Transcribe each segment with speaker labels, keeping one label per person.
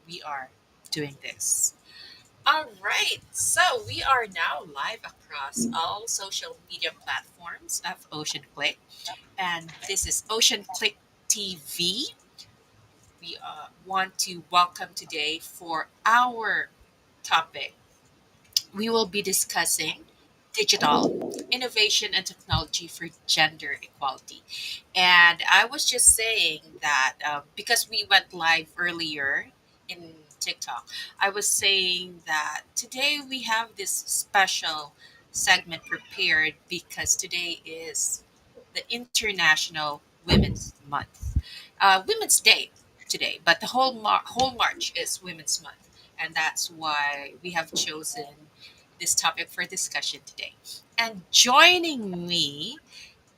Speaker 1: we are doing this. All right, so we are now live across all social media platforms of OceanClick, and this is OceanClick TV. We want to welcome today for our topic. We will be discussing digital innovation and technology for gender equality. And I was just saying that because we went live earlier in TikTok, I was saying that today we have this special segment prepared because today is the International Women's Month, Women's Day today, but the whole March is Women's Month, and that's why we have chosen this topic for discussion today. And joining me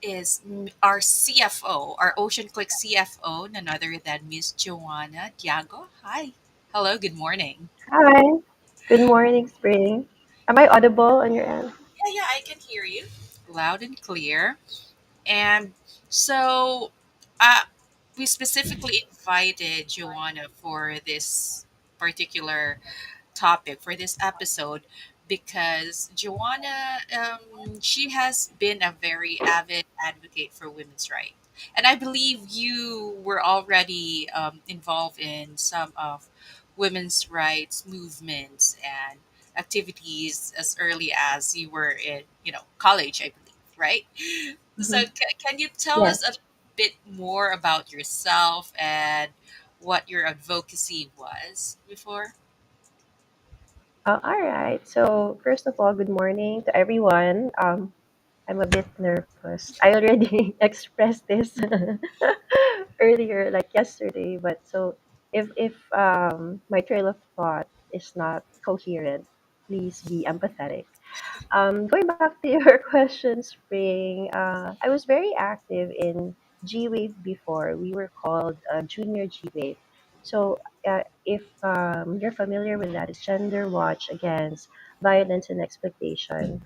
Speaker 1: is our CFO, our Ocean Click CFO, none other than Miss Johanna Diago. Hi. Hello, good morning.
Speaker 2: Hi. Good morning, Spring. Am I audible on your end?
Speaker 1: Yeah, I can hear you loud and clear. And so uh, we specifically invited Joanna for this particular topic for this episode because Joanna, she has been a very avid advocate for women's rights. And I believe you were already involved in some of women's rights movements and activities as early as you were in, college, I believe, right? So,
Speaker 2: Mhm.
Speaker 1: can you tell us a
Speaker 2: Yes.
Speaker 1: bit more about yourself and what your advocacy was before?
Speaker 2: All right. So, first of all, good morning to everyone. I'm a bit nervous. I already expressed this earlier, like yesterday. But so, if my trail of thought is not coherent, please be empathetic. Going back to your question, Spring, I was very active in G Wave before. We were called Junior G Wave. So, if you're familiar with that, it's gender watch against violence and exploitation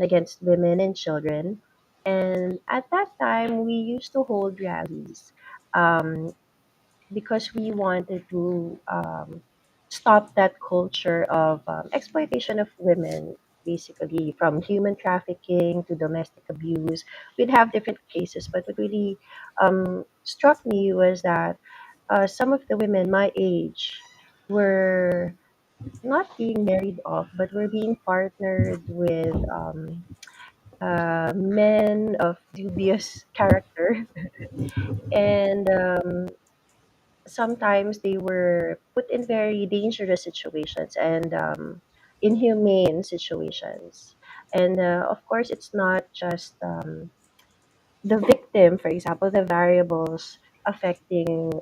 Speaker 2: against women and children. And at that time, we used to hold rallies. Um, because we wanted to stop that culture of exploitation of women, basically from human trafficking to domestic abuse. We'd have different cases, but what really struck me was that some of the women my age were not being married off, but were being partnered with men of dubious character. And sometimes they were put in very dangerous situations and inhumane situations. And of course, it's not just the victim, for example, the variables affecting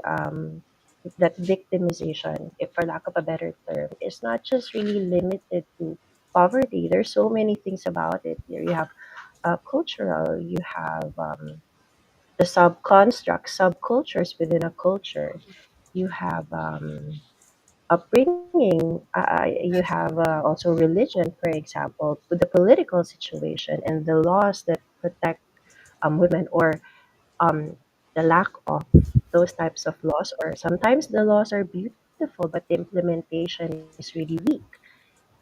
Speaker 2: that victimization, if for lack of a better term, is not just really limited to poverty. There's so many things about it. You have cultural, you have the sub-constructs, subcultures within a culture. You have upbringing. You have also religion, for example, with the political situation and the laws that protect women, or um, the lack of those types of laws. Or sometimes the laws are beautiful, but the implementation is really weak.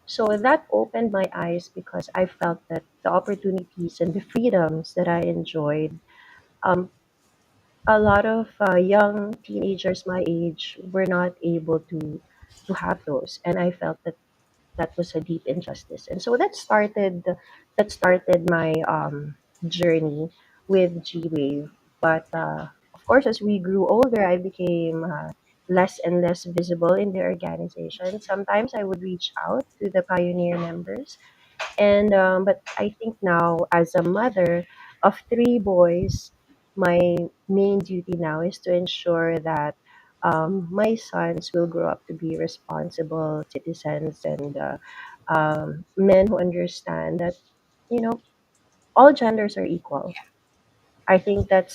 Speaker 2: So that opened my eyes because I felt that the opportunities and the freedoms that I enjoyed, um, a lot of young teenagers my age were not able to have those, and I felt that that was a deep injustice. And so that started my journey with G Wave. But of course, as we grew older, I became less and less visible in the organization. Sometimes I would reach out to the pioneer members, and but I think now, as a mother of three boys, my main duty now is to ensure that my sons will grow up to be responsible citizens and men who understand that, you know, all genders are equal. I think that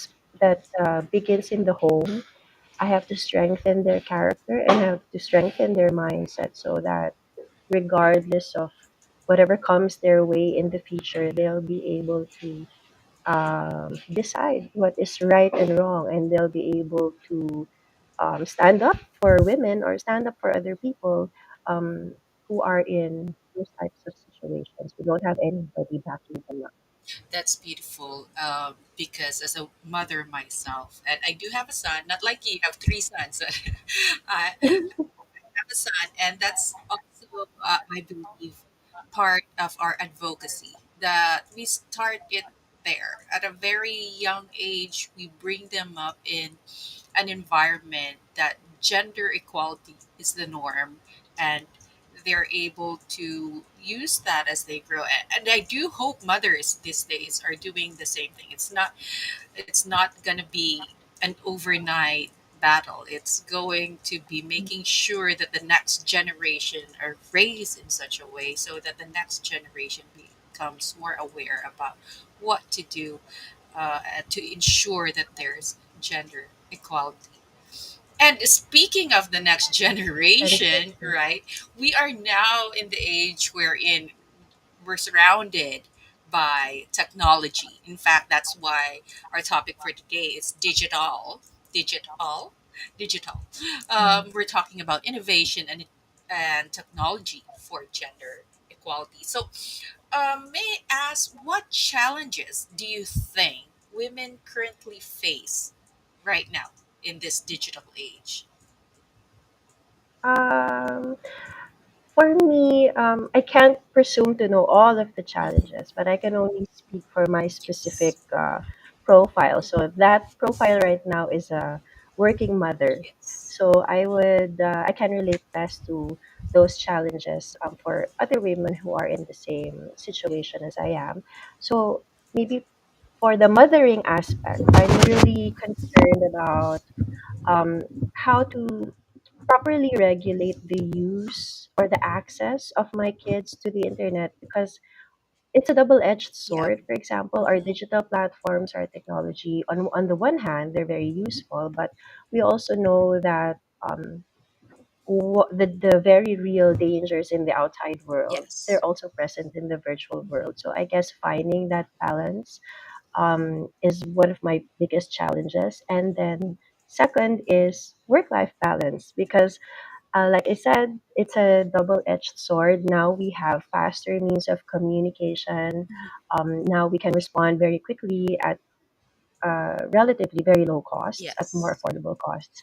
Speaker 2: begins in the home. I have to strengthen their character and have to strengthen their mindset so that regardless of whatever comes their way in the future, they'll be able to decide what is right and wrong, and they'll be able to stand up for women or stand up for other people um, who are in those types of situations. We don't have anybody backing them up.
Speaker 1: That's beautiful. Because as a mother myself, and I do have a son, not like you have three sons. I have a son, and that's also, I believe, part of our advocacy that we start it there at a very young age. We bring them up in an environment that gender equality is the norm, and they're able to use that as they grow. And I do hope mothers these days are doing the same thing. It's not going to be an overnight battle. It's going to be making sure that the next generation are raised in such a way so that the next generation becomes more aware about what to do, to ensure that there's gender equality. And speaking of the next
Speaker 2: That is so
Speaker 1: generation,
Speaker 2: true.
Speaker 1: right, we are now in the age wherein we're surrounded by technology. In fact, that's why our topic for today is digital. Digital. Digital.
Speaker 2: Mm.
Speaker 1: We're talking about innovation and technology for gender equality. So, may I ask, what challenges do you think women currently face right now in this digital age?
Speaker 2: Um, For me, I can't presume to know all of the
Speaker 1: Mhm.
Speaker 2: challenges, but I can only speak for my
Speaker 1: Yes.
Speaker 2: specific profile. So that profile right now is a working mother.
Speaker 1: Yes.
Speaker 2: So I can relate best to those challenges for other women who are in the same situation as I am. So maybe for the mothering aspect, I'm really concerned about um, how to properly regulate the use or the access of my kids to the internet because it's a double-edged
Speaker 1: Yeah.
Speaker 2: sword. For example, our
Speaker 1: Mhm.
Speaker 2: digital platforms, our technology, on the one hand, they're very useful, but we also know that the very real dangers in the outside world,
Speaker 1: Yes.
Speaker 2: they're also present in the virtual
Speaker 1: Mhm.
Speaker 2: world. So I guess finding that balance is one of my biggest challenges. And then second is work-life balance because like I said, it's a double-edged sword. Now we have faster means of communication.
Speaker 1: Mhm.
Speaker 2: Now we can respond very quickly at relatively very low costs, at more
Speaker 1: Yes.
Speaker 2: affordable costs.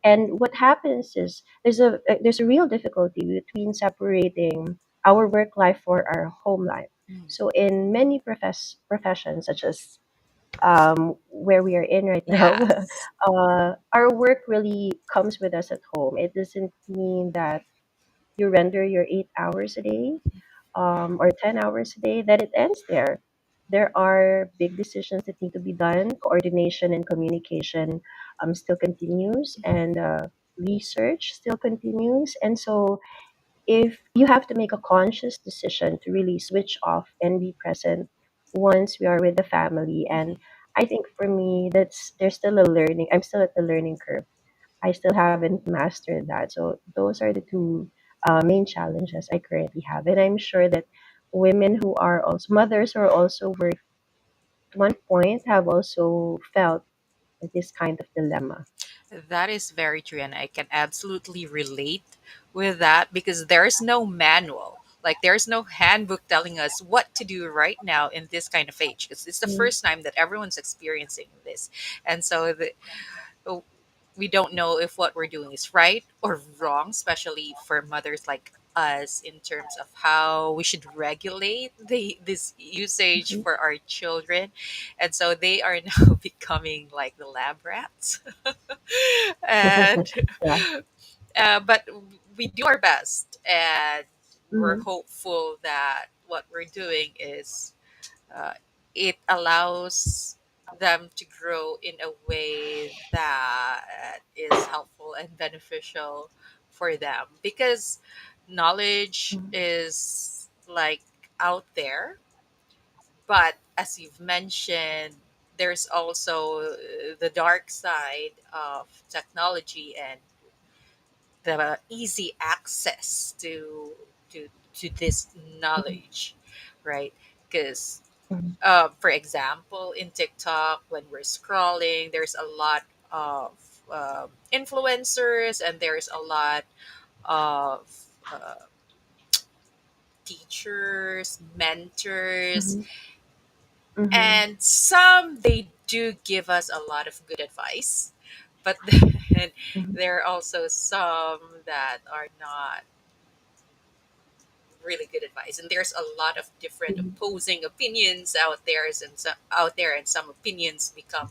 Speaker 2: And what happens is there's a real difficulty between separating our work life for our home life.
Speaker 1: Mhm.
Speaker 2: So in many professions, such as where we are in right now,
Speaker 1: Yes.
Speaker 2: our work really comes with us at home. It doesn't mean that you render your 8 hours a day or 10 hours a day, then it ends there. There are big decisions that need to be done. Coordination and communication still continues, and research still continues. And so, if you have to make a conscious decision to really switch off and be present once we are with the family, and I think for me, that's there's still a learning. I'm still at the learning curve. I still haven't mastered that. So those are the two main challenges I currently have, and I'm sure that women who are also mothers who are also work at one point have also felt this kind of dilemma.
Speaker 1: That is very true, and I can absolutely relate with that because there's no manual. Like, there's no handbook telling us what to do right now in this kind of age because it's the
Speaker 2: Mm,
Speaker 1: first time that everyone's experiencing this. And so oh, we don't know if what we're doing is right or wrong, especially for mothers like us, in terms of how we should regulate this usage
Speaker 2: mhm.
Speaker 1: for our children. And so they are now becoming like the lab rats. And
Speaker 2: Yeah.
Speaker 1: but we do our best, and we're
Speaker 2: Mhm,
Speaker 1: hopeful that what we're doing is, uh, it allows them to grow in a way that is helpful and beneficial for them, because knowledge
Speaker 2: mhm,
Speaker 1: is like out there, but as you've mentioned, there's also the dark side of technology and the easy access to this
Speaker 2: mhm,
Speaker 1: knowledge, right? Because for example, in TikTok, when we're scrolling, there's a lot of influencers, and there's a lot of uh, teachers, mentors,
Speaker 2: Mhm. Mhm.
Speaker 1: and some they do give us a lot of good advice, but then
Speaker 2: Mhm.
Speaker 1: there are also some that are not really good advice, and there's a lot of different
Speaker 2: Mhm.
Speaker 1: opposing opinions out there, and some opinions become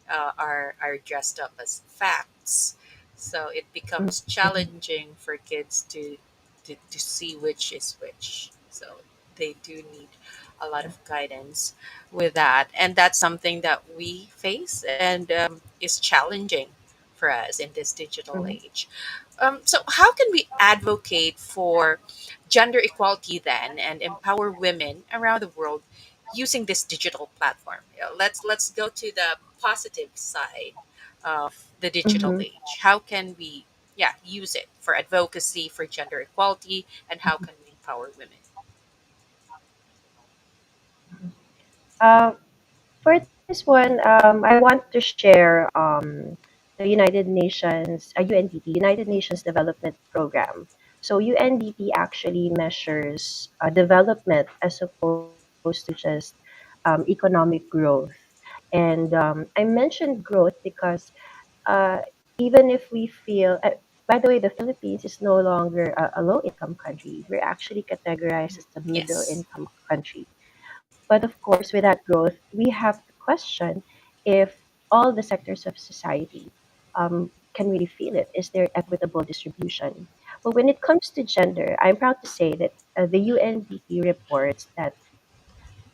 Speaker 1: are dressed up as facts. So it becomes
Speaker 2: Mhm.
Speaker 1: challenging for kids to see which is which. So they do need a lot
Speaker 2: Yeah.
Speaker 1: of guidance with that. And that's something that we face and is challenging for us in this digital
Speaker 2: Mhm.
Speaker 1: age. So, how can we advocate for gender equality then and empower women around the world using this digital platform? Let's go to the positive side of the digital
Speaker 2: Mhm.
Speaker 1: age. How can we, yeah, use it for advocacy for gender equality, and how can we empower women?
Speaker 2: Mhm. Uh, for this one, I want to share the United Nations, UNDP, United Nations Development Program. So UNDP actually measures development as opposed to just economic growth. And I mentioned growth because uh, even if we feel, by the way, the Philippines is no longer a low income country. We're actually categorized as a middle
Speaker 1: Yes.
Speaker 2: income country. But of course, with that growth, we have to question if all the sectors of society can really feel it. Is there equitable distribution? But when it comes to gender, I'm proud to say that the UNDP reports that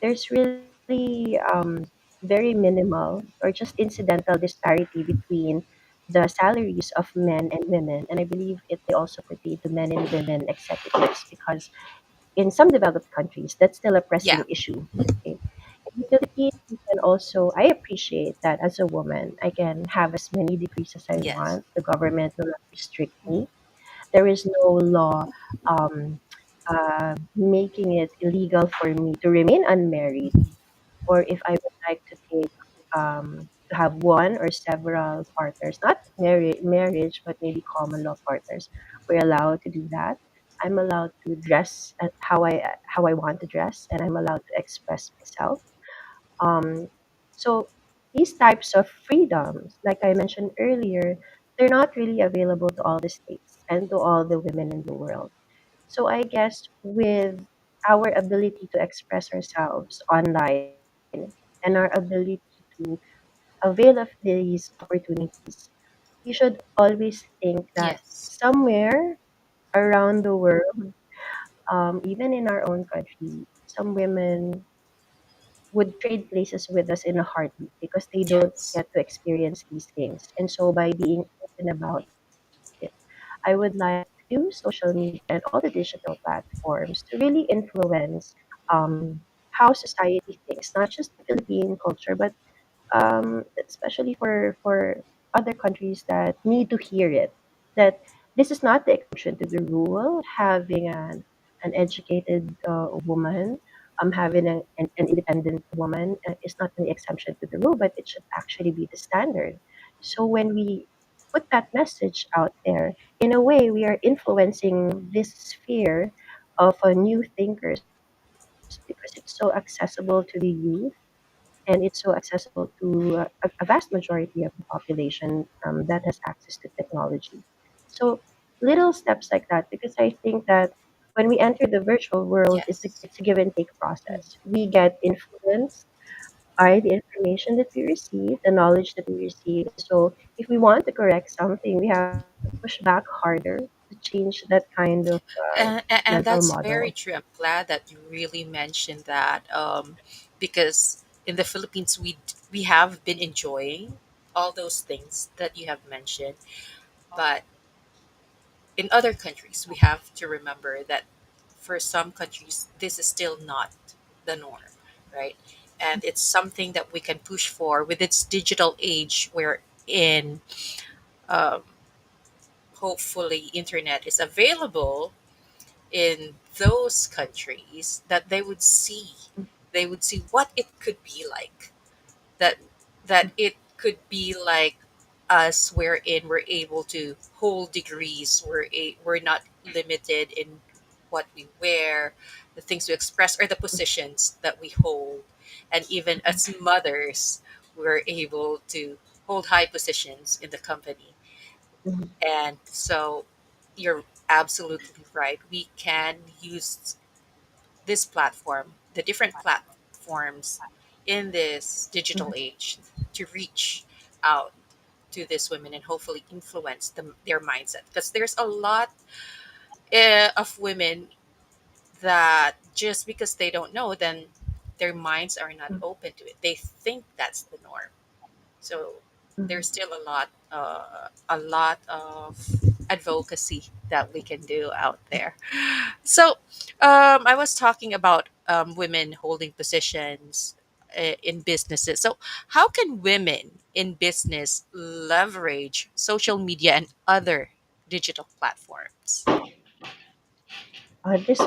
Speaker 2: there's really very minimal or just incidental disparity between the salaries of men and women. And I believe it may also pertain to men and women executives because in some developed countries, that's still a
Speaker 1: Yeah.
Speaker 2: pressing issue. Okay. In the Philippines, you can also, I appreciate that as a woman, I can have as many degrees as I
Speaker 1: Yes.
Speaker 2: want. The government will not restrict me. There is no law um, making it illegal for me to remain unmarried, or if I would like to take to have one or several partners, not marriage, but maybe common law partners. We're allowed to do that. I'm allowed to dress at how I want to dress, and I'm allowed to express myself. Um, so these types of freedoms, like I mentioned earlier, they're not really available to all the states and to all the women in the world. So I guess with our ability to express ourselves online and our ability to avail of these opportunities, we should always think that
Speaker 1: Yes.
Speaker 2: somewhere around the world, even in our own country, some women would trade places with us in a heartbeat because they don't
Speaker 1: Yes.
Speaker 2: get to experience these things. And so by being open about it, I would like to use social media and all the digital platforms to really influence how society thinks, not just the Philippine culture, but especially for other countries that need to hear it. That this is not the exception to the rule. Having an educated woman, having an independent woman is not an exception to the rule, but it should actually be the standard. So when we put that message out there, in a way, we are influencing this sphere of new thinkers because it's so accessible to the youth and it's so accessible to a vast majority of the population that has access to technology. So little steps like that, because I think that when we enter the virtual world,
Speaker 1: Yes.
Speaker 2: it's a give and take process. We get influenced by the information that we receive, the knowledge that we receive. And so if we want to correct something, we have to push back harder to change that kind of
Speaker 1: And
Speaker 2: mental
Speaker 1: that's
Speaker 2: model.
Speaker 1: very true. I'm glad that you really mentioned that, because in the Philippines we have been enjoying all those things that you have mentioned, but in other countries we have to remember that for some countries this is still not the norm, right? And it's something that we can push for with its digital age, where in um, hopefully internet is available in those countries, that they would see what it could be like, that it could be like us wherein we're able to hold degrees. We're not limited in what we wear, the things we express, or the positions that we hold. And even as mothers, we're able to hold high positions in the company.
Speaker 2: Mhm.
Speaker 1: And so you're absolutely right. We can use this platform, the different platforms in this digital
Speaker 2: Mhm.
Speaker 1: age, to reach out to these women and hopefully influence their mindset. Because there's a lot of women that just because they don't know, then their minds are not
Speaker 2: Mhm.
Speaker 1: open to it. They think that's the norm. So
Speaker 2: Mhm.
Speaker 1: there's still a lot of advocacy that we can do out there. So I was talking about women holding positions in businesses. So how can women in business leverage social media and other digital platforms?
Speaker 2: This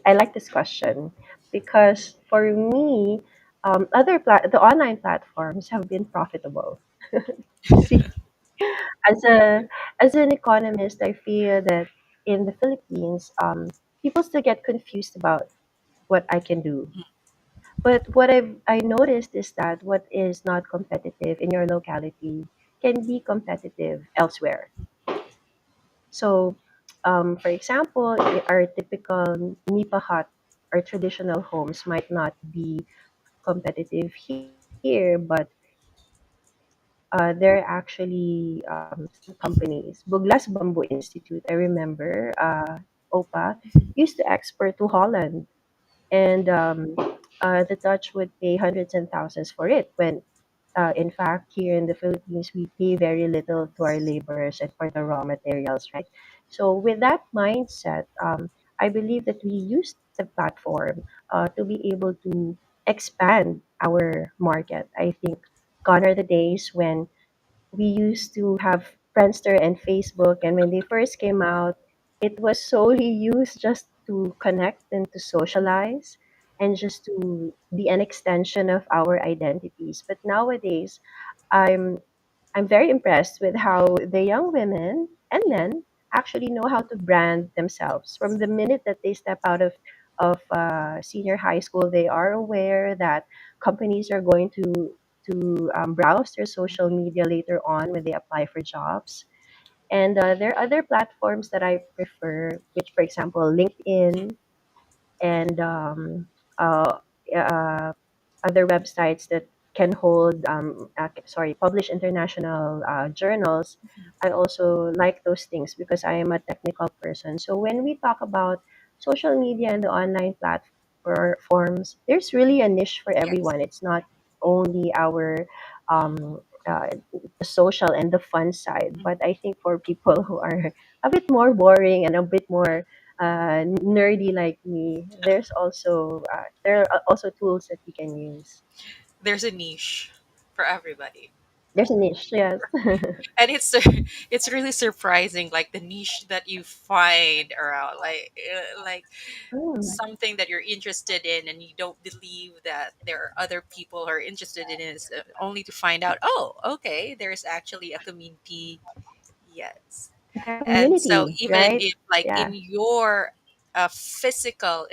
Speaker 2: I like this question because for me, the online platforms have been profitable. See, as a as an economist, I feel that in the Philippines, people still get confused about what I can do. But what I noticed is that what is not competitive in your locality can be competitive elsewhere. So, for example, our typical Nipa hut or traditional homes might not be competitive here, but there are actually some companies. Buglas Bamboo Institute, I remember, OPA, used to export to Holland. And the Dutch would pay hundreds and thousands for it when in fact, here in the Philippines, we pay very little to our laborers and for the raw materials, right? So, with that mindset, I believe that we use the platform to be able to expand our market. I think gone are the days when we used to have Friendster and Facebook, and when they first came out, it was solely used just to connect and to socialize and just to be an extension of our identities. But nowadays, I'm I'm very impressed with how the young women and men actually know how to brand themselves. From the minute that they step out of senior high school, they are aware that companies are going to browse their social media later on when they apply for jobs. And there are other platforms that I prefer, which, for example, LinkedIn and uh, uh, other websites that can hold publish international journals. I also like those things because I am a technical person. So when we talk about social media and the online platforms, there's really a niche for
Speaker 1: Yes.
Speaker 2: everyone. It's not only our um, the social and the fun side, but I think for people who are a bit more boring and a bit more nerdy like me, there are also tools that we can use.
Speaker 1: There's a niche for everybody.
Speaker 2: There's a niche, yes.
Speaker 1: And it's it's really surprising, like the niche that you find around, like
Speaker 2: Mm,
Speaker 1: something that you're interested in and you don't believe that there are other people who are interested in it, only to find out, oh, okay, there's actually a community. Yes.
Speaker 2: the
Speaker 1: And so
Speaker 2: community,
Speaker 1: even
Speaker 2: right?
Speaker 1: if like
Speaker 2: Yeah.
Speaker 1: in your physical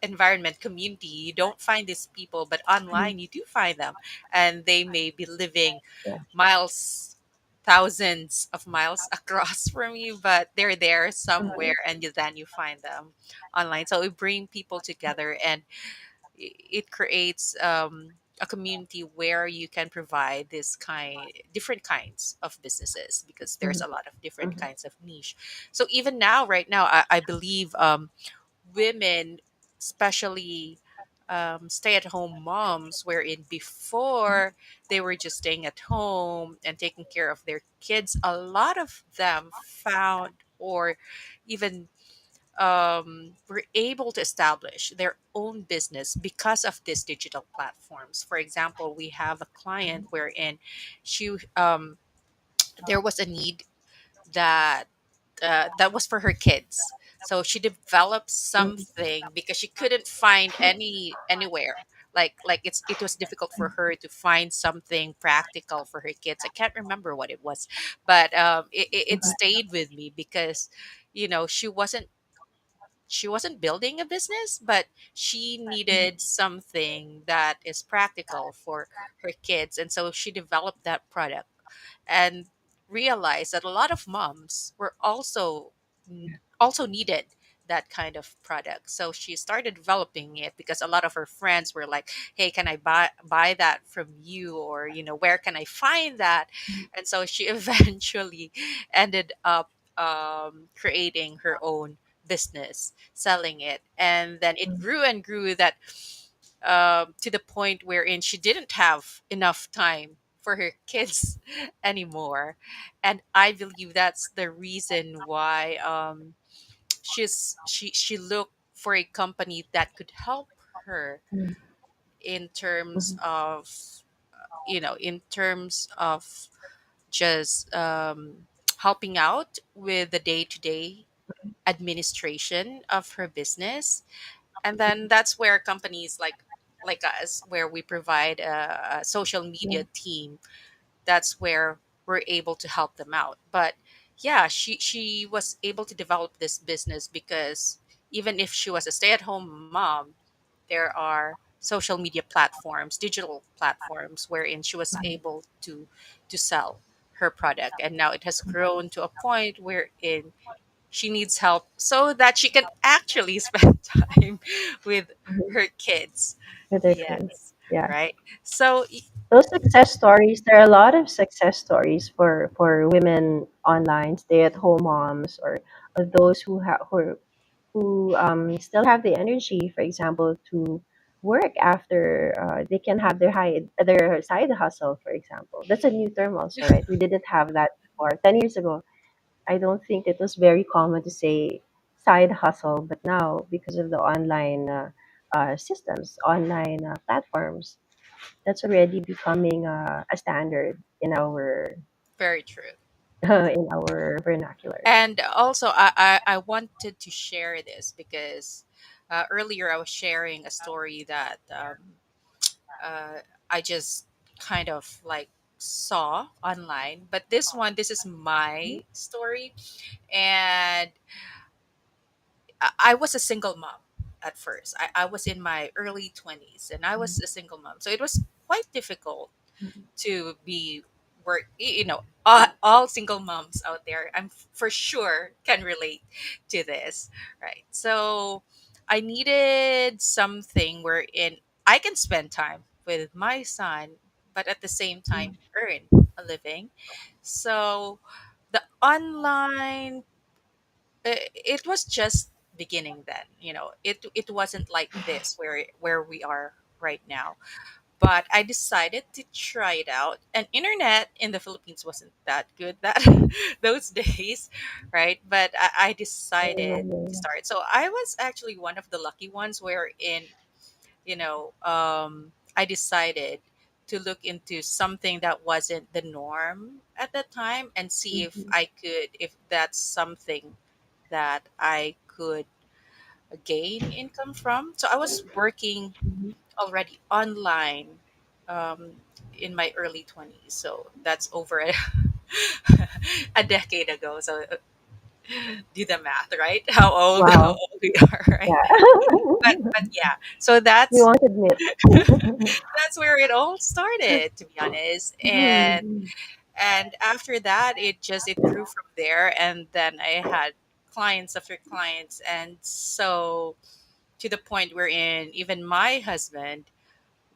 Speaker 1: environment community you don't find these people, but
Speaker 2: Mhm.
Speaker 1: online you do find them, and they may be living
Speaker 2: Yeah.
Speaker 1: miles, thousands of miles across from you, but they're there somewhere,
Speaker 2: Mhm.
Speaker 1: and then you find them online. So we bring people together, and it creates a community where you can provide this kind different kinds of businesses, because there's
Speaker 2: Mhm.
Speaker 1: a lot of different
Speaker 2: Mhm.
Speaker 1: kinds of niche. So even now, right now, I believe women, especially stay-at-home moms, wherein before they were just staying at home and taking care of their kids, a lot of them found, or even were able to establish their own business because of these digital platforms. For example, we have a client wherein she there was a need that that was for her kids. So she developed
Speaker 2: Mhm.
Speaker 1: something because she couldn't find anywhere. like it was difficult for her to find something practical for her kids. I can't remember what it was, but it stayed with me because she wasn't building a business, but she needed something that is practical for her kids. And so she developed that product and realized that a lot of moms were also needed that kind of product. So she started developing it because a lot of her friends were like, "Hey, can I buy that from you?" Or, "Where can I find that?" And so she eventually ended up creating her own business, selling it, and then it grew and grew that to the point wherein she didn't have enough time for her kids anymore. And I believe that's the reason why she looked for a company that could help her in terms of just helping out with the day-to-day administration of her business. And then that's where companies like us, where we provide a social media team, that's where we're able to help them out. But yeah, she was able to develop this business because even if she was a stay-at-home mom, there are social media platforms, digital platforms, wherein she was able to sell her product. And now it has grown to a point wherein she needs help so that she can actually spend time with her kids.
Speaker 2: with their kids.
Speaker 1: Yes,
Speaker 2: Yeah.
Speaker 1: right. So
Speaker 2: Those success stories, there are a lot of success stories for women online, stay-at-home moms, or those who still have the energy, for example, to work after they can have their side hustle, for example. That's a new term also, right? We didn't have that before. 10 years ago, I don't think it was very common to say side hustle, but now because of the online systems, online platforms, that's already becoming a standard in our
Speaker 1: very true.
Speaker 2: in our vernacular.
Speaker 1: And also, I wanted to share this because earlier I was sharing a story that uh, I just kind of like saw online. But this is my story. And I was a single mom at first. I was in my early 20s and I was a single mom. So it was quite difficult to be all single moms out there, I'm for sure can relate to this, right? So I needed something wherein I can spend time with my son, but at the same time earn a living. So the online, it was just beginning then. It wasn't like this where we are right now, but I decided to try it out. And internet in the Philippines wasn't that good that those days, right? But I
Speaker 2: I
Speaker 1: decided to
Speaker 2: remember.
Speaker 1: start. So I was actually one of the lucky ones wherein, I decided to look into something that wasn't the norm at that time and see
Speaker 2: Mhm,
Speaker 1: if that's something that I could gain income from. So I was working
Speaker 2: mhm.
Speaker 1: already online um, in my early 20s. So that's over a decade ago. So do the math, right? How
Speaker 2: Wow.
Speaker 1: old we are, right?
Speaker 2: Yeah.
Speaker 1: But yeah. So
Speaker 2: We
Speaker 1: that's
Speaker 2: won't admit.
Speaker 1: that's where it all started, to be honest. and
Speaker 2: Mhm,
Speaker 1: and after that, it grew from there, and then I had clients after clients, and so to the point wherein even my husband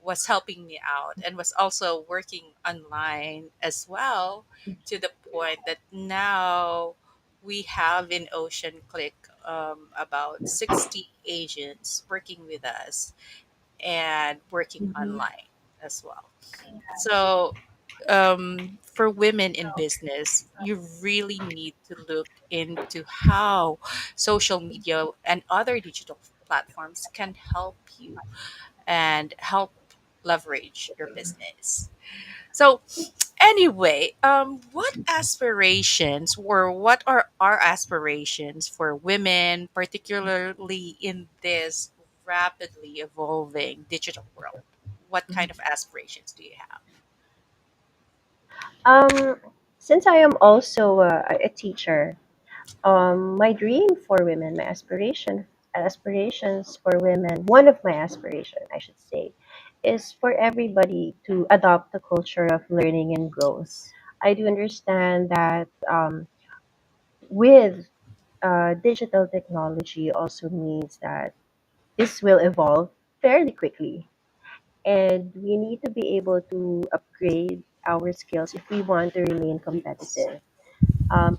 Speaker 1: was helping me out and was also working online as well, to the point that now we have in OceanClick about 60 agents working with us and working
Speaker 2: mhm,
Speaker 1: online as well. So for women in business, you really need to look into how social media and other digital platforms can help you and help leverage your business. So, anyway, what aspirations or what are our aspirations for women, particularly in this rapidly evolving digital world? what kind of aspirations do you have?
Speaker 2: Um, since I am also a teacher, my dream for women, my aspirations for women, one of my aspirations, I should say, is for everybody to adopt the culture of learning and growth.
Speaker 1: Yes.
Speaker 2: I do understand that with digital technology also means that this will evolve fairly quickly, and we need to be able to upgrade our skills if we want to remain
Speaker 1: Yes.
Speaker 2: competitive.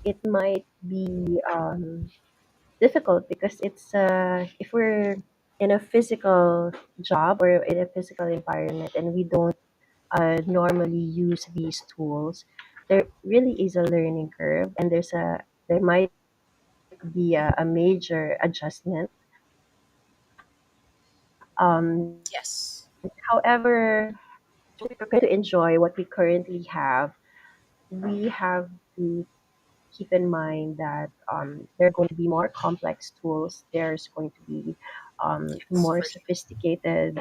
Speaker 2: It might be difficult because it's if we're in a physical job or in a physical environment and we don't normally use these tools, there really is a learning curve, and there might be a major adjustment.
Speaker 1: Yes.
Speaker 2: However, to be prepared to enjoy what we currently have, we have to keep in mind that there are going to be more complex tools. There's going to be
Speaker 1: Yes,
Speaker 2: more
Speaker 1: for sure.
Speaker 2: sophisticated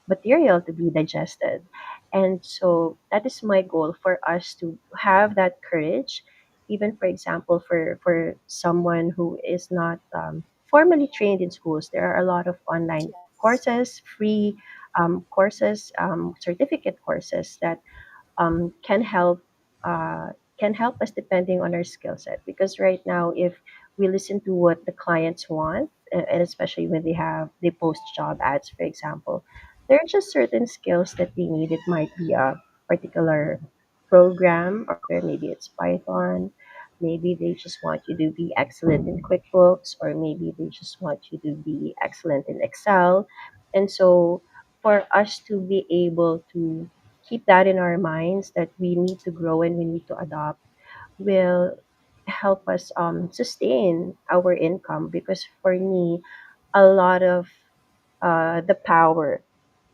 Speaker 2: material to be digested. And so that is my goal, for us to have that courage, even for example, for someone who is not formally trained in schools. There are a lot of online
Speaker 1: Yes.
Speaker 2: courses, free courses, certificate courses that can uh, help us depending on our skill set. Because right now, if we listen to what the clients want, and especially when they post job ads, for example, there are just certain skills that they need. It might be a particular program, or maybe it's Python. Maybe they just want you to be excellent in QuickBooks, or maybe they just want you to be excellent in Excel. And so, for us to be able to keep that in our minds, that we need to grow and we need to adopt, will help us sustain our income. Because for me, a lot of the power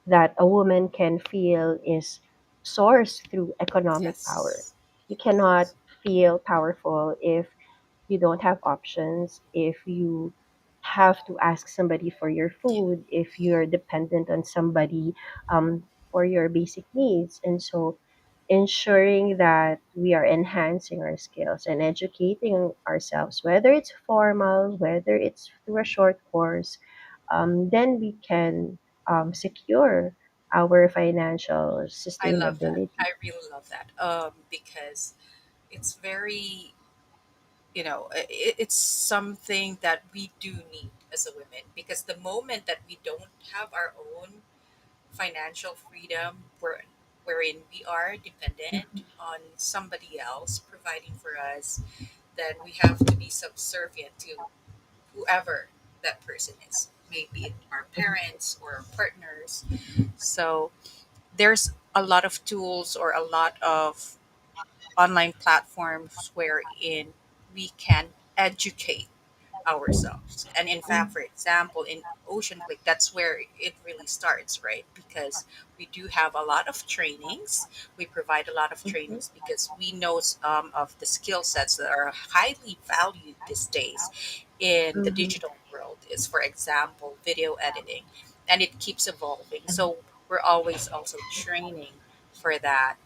Speaker 2: that a woman can feel is sourced through economic power.
Speaker 1: Yes.
Speaker 2: You cannot feel powerful if you don't have options, if you have to ask somebody for your
Speaker 1: Yeah.
Speaker 2: food, if you're dependent on somebody for your basic needs. And so, ensuring that we are enhancing our skills and educating ourselves, whether it's formal, whether it's through a short course, then we can secure our financial
Speaker 1: I love that.
Speaker 2: sustainability.
Speaker 1: I really love that. Because it's very, it's something that we do need as a women. Because the moment that we don't have our own financial freedom, wherein we are dependent on somebody else providing for us, then we have to be subservient to whoever that person is, maybe it our parents or our partners. So there's a lot of tools or a lot of online platforms wherein we can educate ourselves. And in fact, for example, in OceanClick, that's where it really starts, right? Because we do have a lot of trainings. We provide a lot of
Speaker 2: Mhm,
Speaker 1: trainings because we know some of the skill sets that are highly valued these days in the
Speaker 2: mhm,
Speaker 1: digital world is, for example, video editing. And it keeps evolving. So we're always also training for that.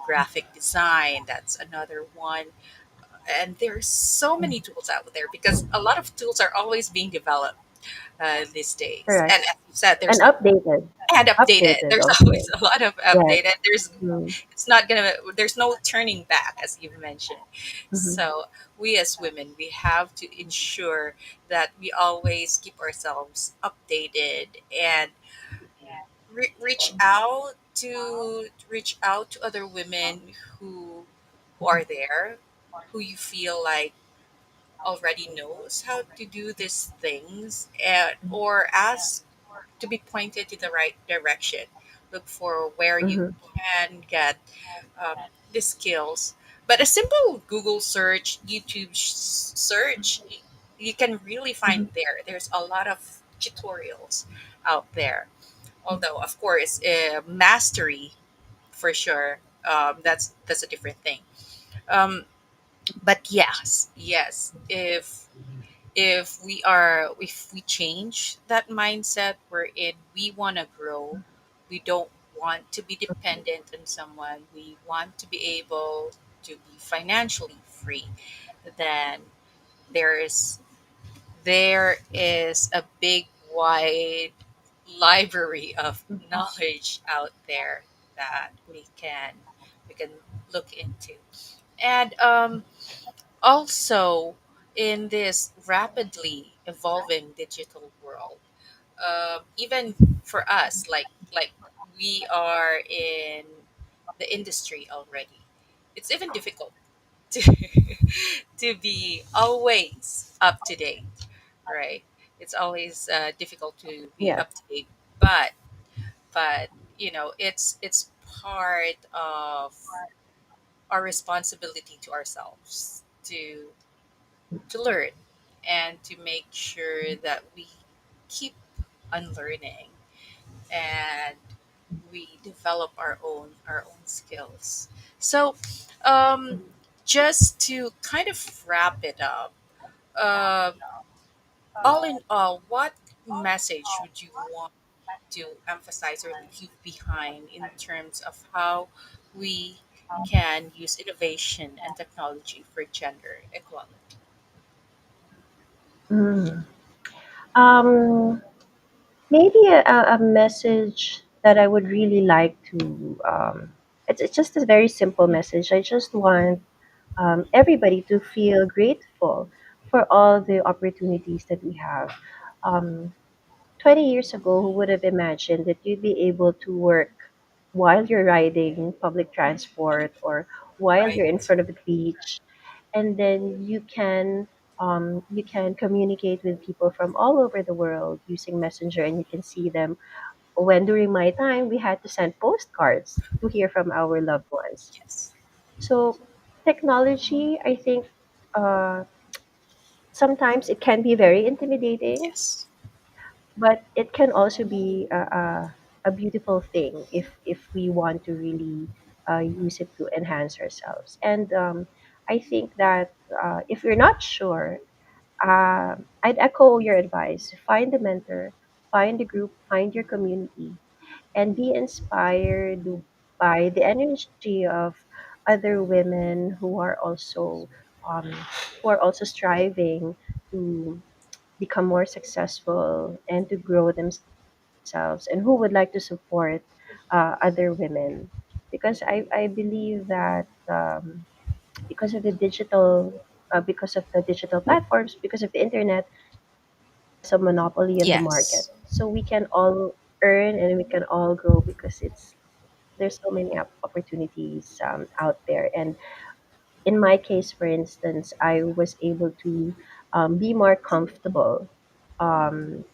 Speaker 1: Graphic design, that's another one. And there's so many
Speaker 2: mhm.
Speaker 1: tools out there because a lot of tools are always being developed these days. And
Speaker 2: Correct.
Speaker 1: as you said,
Speaker 2: And updated.
Speaker 1: and updated.
Speaker 2: Updated
Speaker 1: There's always
Speaker 2: also.
Speaker 1: a lot of
Speaker 2: Yes.
Speaker 1: updated.
Speaker 2: Mm-hmm.
Speaker 1: It's not gonna. There's no turning back, as you've mentioned.
Speaker 2: Mm-hmm.
Speaker 1: So we as women, we have to ensure that we always keep ourselves updated and reach out to other women who are there, who you feel like already knows how to do these things, and or ask to be pointed to the right direction. Look for where you
Speaker 2: Mm-hmm.
Speaker 1: can get um, the skills. But a simple Google search, YouTube search, you can really find
Speaker 2: Mm-hmm.
Speaker 1: there's a lot of tutorials out there. Although of course mastery for sure, that's a different thing. um, but yes, if we change that mindset wherein we want to grow, We don't want to be dependent on someone. We want to be able to be financially free. Then there is there is a big wide library of knowledge out there that we can look into. And also, in this rapidly evolving digital world, even for us, like we are in the industry already, it's even difficult to to be always up to date, right? It's always difficult to be
Speaker 2: Yeah.
Speaker 1: up to date, but but it's part of our responsibility to ourselves to learn and to make sure that we keep unlearning and we develop our own skills. So, um, just to kind of wrap it up, uh, all in all, what message would you want to emphasize or leave behind in terms of how we can use innovation and technology for gender equality?
Speaker 2: Mm. Um, Maybe a message that I would really like to. It's just a very simple message. I just want everybody to feel grateful for all the opportunities that we have. Um, 20 years ago, who would have imagined that you'd be able to work while you're riding public transport or while you're in
Speaker 1: Right?
Speaker 2: front of the beach, and then you can communicate with people from all over the world using Messenger, and you can see them. When during my time, we had to send postcards to hear from our loved ones.
Speaker 1: Yes.
Speaker 2: So technology, I think, uh, sometimes it can be very intimidating,
Speaker 1: Yes.
Speaker 2: but it can also be a beautiful thing if we want to really use it to enhance ourselves. And I think that if you're not sure, I'd echo your advice. Find a mentor, find a group, find your community, and be inspired by the energy of other women um, who are also striving to become more successful and to grow themselves, and who would like to support other women, because I believe that because of the digital platforms, because of the internet, a monopoly in the market.
Speaker 1: Yes.
Speaker 2: So we can all earn and we can all grow because it's there's so many opportunities out there. And in my case, for instance, I was able to be more comfortable um,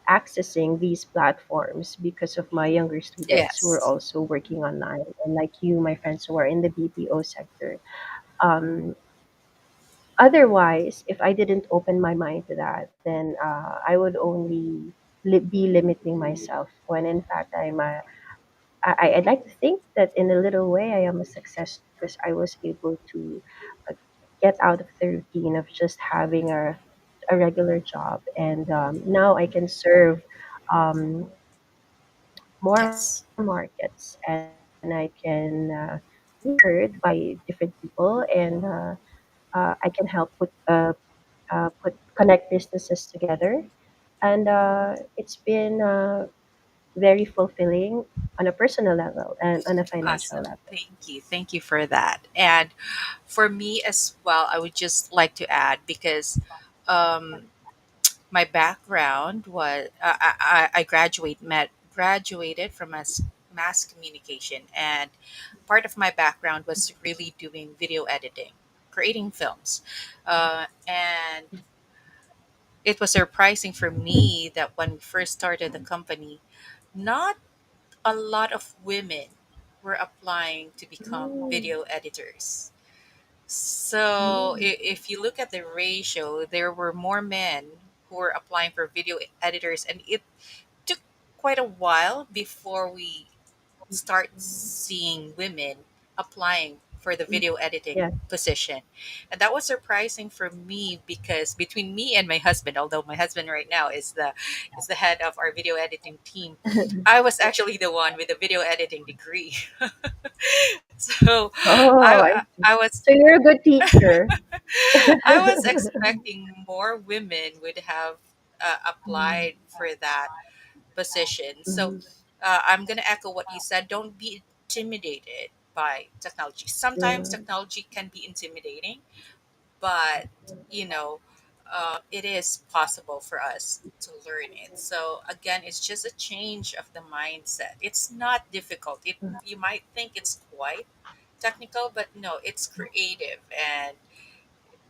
Speaker 2: accessing these platforms because of my younger students who are
Speaker 1: Yes.
Speaker 2: also working online, and like you, my friends who are in the BPO sector. Um, Otherwise, if I didn't open my mind to that, then I would only be limiting myself. When in fact, I'd like to think that in a little way I am a success because I was able to uh, get out of the routine of just having a regular job, and now I can serve um, more
Speaker 1: Yes.
Speaker 2: markets, and I can be heard by different people, and I can help put connect businesses together, and it's been very fulfilling on a personal level and on a financial
Speaker 1: Awesome.
Speaker 2: level.
Speaker 1: Thank you. Thank you for that. And for me as well, I would just like to add because um, my background was I graduated from mass communication, and part of my background was really doing video editing, creating films, and it was surprising for me that when we first started the company, not a lot of women were applying to become
Speaker 2: Mm,
Speaker 1: video editors. So
Speaker 2: mm,
Speaker 1: if you look at the ratio, there were more men who were applying for video editors, and it took quite a while before we start seeing women applying for the video editing
Speaker 2: Yeah.
Speaker 1: position. And that was surprising for me because between me and my husband, although my husband right now is the head of our video editing team, I was actually the one with the video editing degree. So
Speaker 2: Oh, I
Speaker 1: I
Speaker 2: see.
Speaker 1: I was
Speaker 2: So you're a good teacher.
Speaker 1: I was expecting more women would have applied for that position. So
Speaker 2: Mhm.
Speaker 1: I'm going to echo what you said. Don't be intimidated by technology. Sometimes
Speaker 2: Yeah.
Speaker 1: technology can be intimidating, but you know, it is possible for us to learn it. So again, it's just a change of the mindset. It's not difficult. It You might think it's quite technical, but no, it's creative and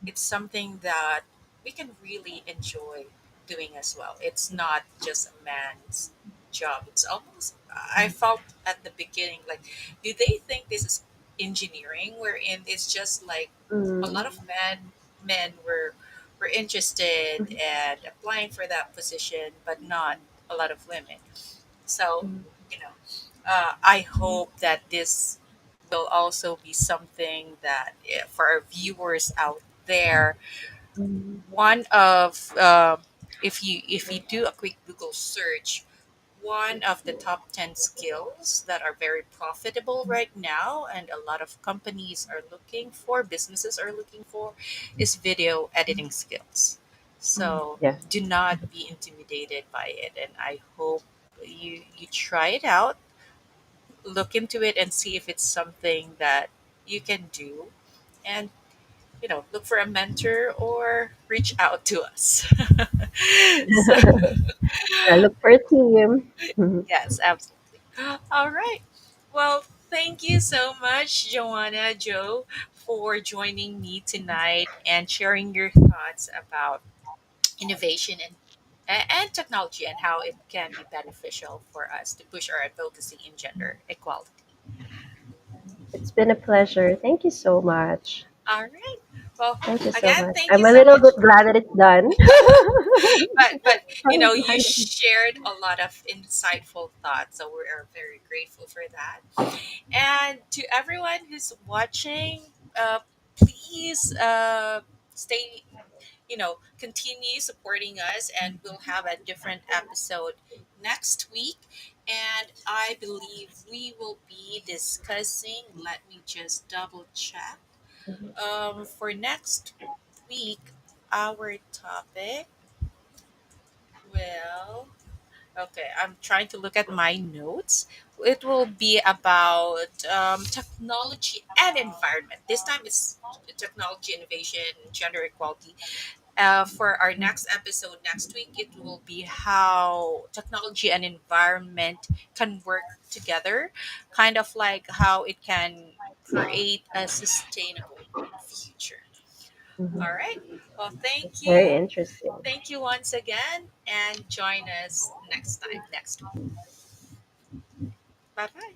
Speaker 1: it's something that we can really enjoy doing as well. It's not just a man's job. It's almost, I felt at the beginning like, do they think this is engineering, wherein it's just like a lot
Speaker 2: Mm.
Speaker 1: of men were interested and applying for that position, but not a lot of women. So, you know, I hope that this will also be something that for our viewers out there,
Speaker 2: Mm.
Speaker 1: one of if you do a quick Google search, one of the top 10 skills that are very profitable right now and a lot of companies are looking for, businesses are looking for, is video editing skills. So
Speaker 2: Yes.
Speaker 1: do not be intimidated by it, and I hope you try it out, look into it and see if it's something that you can do, and look for a mentor or reach out to us. So
Speaker 2: I look for a team.
Speaker 1: yes, absolutely. All right. Well, thank you so much, Joanna, Joe, for joining me tonight and sharing your thoughts about innovation and technology and how it can be beneficial for us to push our advocacy in gender equality.
Speaker 2: It's been a pleasure. Thank you so much.
Speaker 1: All right. Well,
Speaker 2: Thank you so
Speaker 1: again,
Speaker 2: much.
Speaker 1: thank you
Speaker 2: I'm a
Speaker 1: so
Speaker 2: little bit
Speaker 1: much.
Speaker 2: glad that it's done.
Speaker 1: But
Speaker 2: I was
Speaker 1: you
Speaker 2: glad.
Speaker 1: shared a lot of insightful thoughts, so we are very grateful for that. And to everyone who's watching, please stay, continue supporting us, and we'll have a different episode next week. And I believe we will be discussing, let me just double check. For next week, our topic will, okay, I'm trying to look at my notes. It will be about technology and environment. This time it's technology, innovation, gender equality. For our next episode next week, it will be how technology and environment can work together, kind of like how it can create a sustainable future. All
Speaker 2: Mhm.
Speaker 1: right. Well, thank
Speaker 2: It's very
Speaker 1: you.
Speaker 2: interesting.
Speaker 1: Thank you once again, and join us next time, next week. Bye bye.